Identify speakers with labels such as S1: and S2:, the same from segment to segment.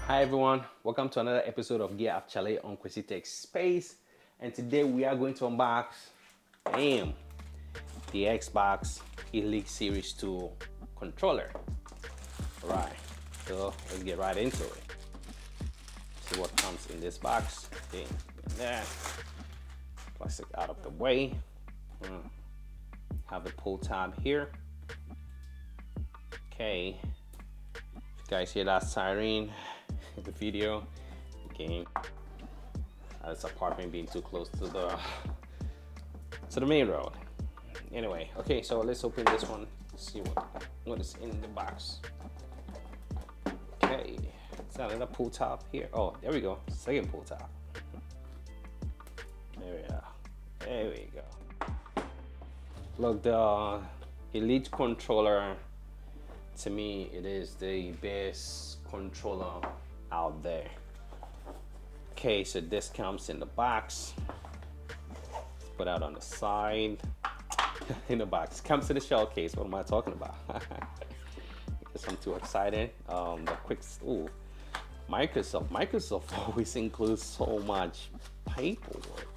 S1: Hi everyone, welcome to another episode of Gear Up Chale on Tech Space. And today we are going to unbox, bam, the Xbox Elite Series 2 controller. Alright, so let's get right into it. See what comes in this box. Okay, there. Plastic out of the way. Have the pull tab here. Okay, if you guys hear that siren in the video, okay, this apartment being too close to the main road. Anyway, okay, so let's open this one, see what is in the box. Okay, it's another pull tab here. Oh, there we go, second pull tab. There we go. Look, the Elite controller, to me, it is the best controller out there. Okay, so this comes in the box. Let's put out on the side. In the box. Comes in the shell case. What am I talking about? Because I'm too excited. The quick, ooh, Microsoft always includes so much paperwork.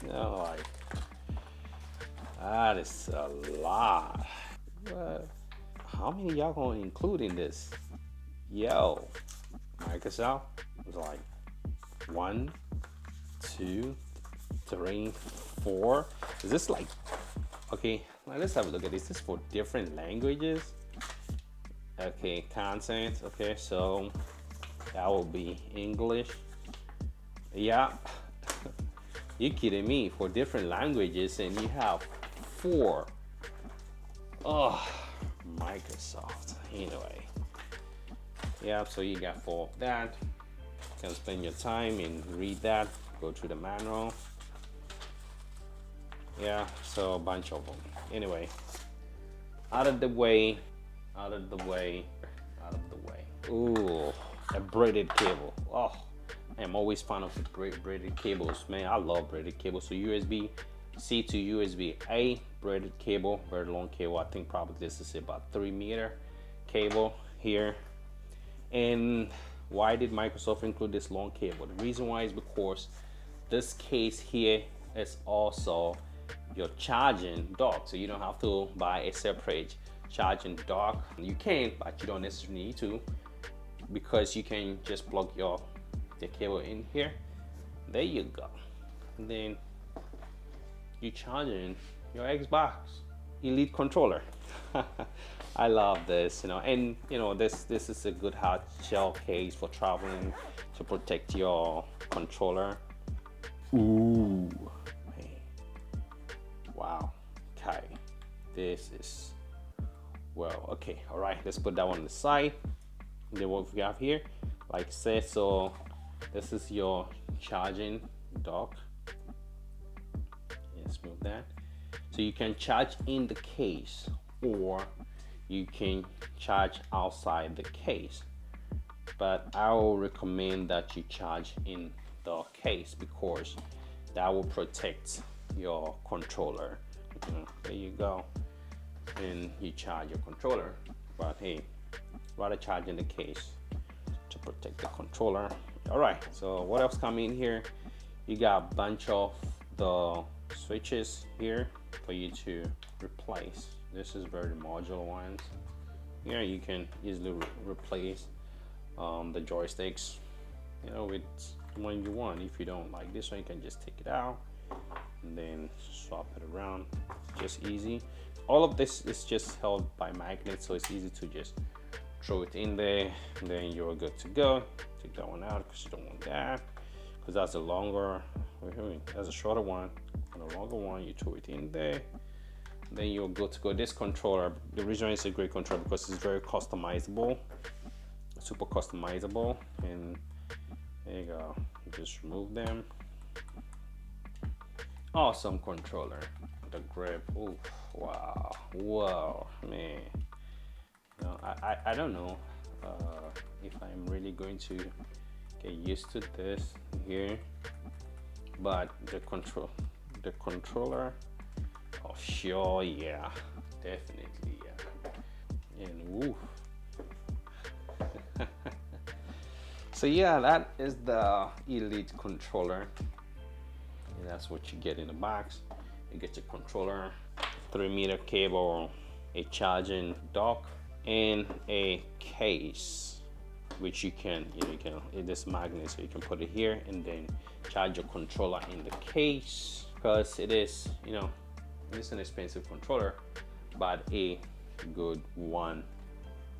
S1: You know, like, that is a lot. How many y'all gonna include in this? Yo, Microsoft was like 1, 2, 3, 4. Is this like, okay, let's have a look at this. This is for different languages. Okay, content. Okay, so that will be English. Yeah, you kidding me? For different languages, and you have 4. Oh, Microsoft. Anyway, yeah, so you got 4 of that. You can spend your time and read that, go through the manual. Yeah, so a bunch of them. Anyway, out of the way. Ooh, a braided cable. Oh, I'm always fan of the braided cables, man. I love braided cables. So USB-C to USB-A braided cable, very long cable. I think probably this is about 3-meter cable here. And why did Microsoft include this long cable? The reason why is because this case here is also your charging dock, so you don't have to buy a separate charging dock. You can, but you don't necessarily need to, because you can just plug the cable in here. There you go. And then you charging your Xbox Elite controller. I love this, and this is a good hard shell case for traveling to protect your controller. Ooh. Wow. Okay. This is, well, okay. All right. Let's put that one on the side. And then what we have here, like I said, so this is your charging dock. Let's move that. So you can charge in the case, or you can charge outside the case. But I will recommend that you charge in the case, because that will protect your controller. There you go, and you charge your controller. But hey, rather charge in the case to protect the controller. All right, so what else come in here? You got a bunch of the switches here for you to replace. This is very modular ones. Here you can easily replace the joysticks, with the one you want. If you don't like this one, you can just take it out and then swap it around. Just easy. All of this is just held by magnets, so it's easy to just throw it in there, and then you're good to go. Take that one out because you don't want that, because that's a longer, that's a shorter one. And a longer one, you throw it in there, then you're good to go. This controller, the reason it's a great controller, because it's very customizable, super customizable. And there you go, just remove them. Awesome controller. The grip, ooh, wow, whoa, man. I don't know if I'm really going to get used to this here, but the controller, oh sure, yeah, definitely, yeah. And woo. So yeah, that is the Elite controller. And that's what you get in the box. You get your controller, 3-meter cable, a charging dock, and a case, which you can, this magnet, so you can put it here and then charge your controller in the case, because it is, it's an expensive controller, but a good one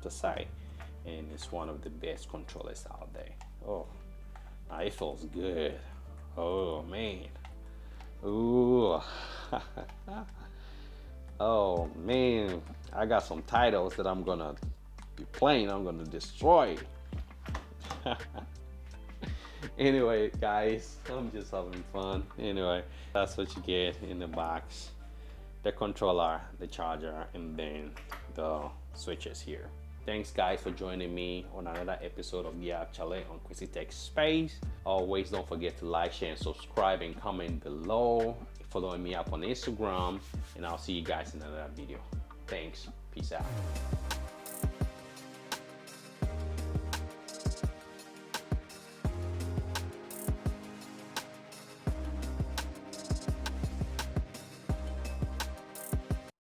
S1: to say, and it's one of the best controllers out there. Oh, it feels good. Oh man. Ooh. Oh man, I got some titles that I'm gonna be playing. I'm gonna destroy. Anyway, guys, I'm just having fun. Anyway, that's what you get in the box: the controller, the charger, and then the switches here. Thanks, guys, for joining me on another episode of Gear Up Chale on Quincy Tech Space. Always don't forget to like, share, and subscribe, and comment below. Following me up on Instagram, and I'll see you guys in another video. Thanks. Peace out.